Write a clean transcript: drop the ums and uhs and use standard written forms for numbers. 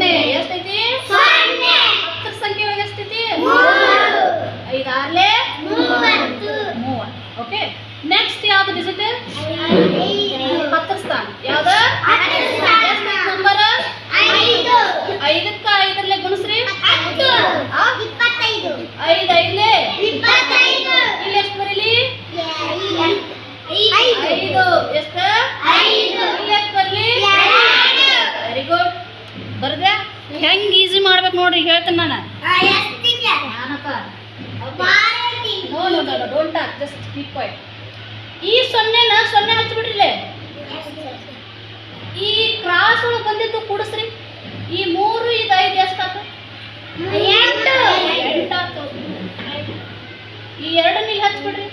ಸೊನ್ನೆ ಎಷ್ಟೈತಿ? ಹತ್ತರ ಸಂಖ್ಯೆ ಒಳಗೆ ಎಷ್ಟೈತಿ? 5 6 30. ಓಕೆ, ನೆಕ್ಸ್ಟ್ ಯಾವ್ದು ಡಿಜಿಟ್? 10ರ ಸ್ಥಾನ ಯಾವ್ದು? ಎಷ್ಟೈತಿ ನಂಬರ್? 5ಕ್ಕ 5ರಲ್ಲೇ ಗುಣಿಸ್ರಿ. 5 5ಲೇ 25. ಇಲ್ಲಿ ಎಷ್ಟು ಬರೀಲಿ? 5. ಎಷ್ಟು? ಇಲ್ಲಿ ಎಷ್ಟು ಬರಲಿ? Very good. ಬರ್ದೆ? ಹೆಂಗ್ ಈಸಿ ಮಾಡ್ಬೇಕು ನೋಡ್ರಿ, ಹೇಳ್ತೀನಿ ನಾನು. Don't talk, just keep quiet. ಈ ಸೊನ್ನೆನ ಸೊನ್ನೆ ಹಚ್ಚಿಬಿಡ್ರಿಲೆ. ಈ ಕ್ರಾಸ್ ಒಳಗೆ ಬಂದಿದ್ದು ಕೂಡಿಸ್ರಿ. ಈ 3 ಇದು 5 ಎಷ್ಟಾಯ್ತು? 8 ಆಯ್ತು. ಈ 2 ಇಲ್ಲಿ ಹಚ್ಬಿಡ್ರಿ.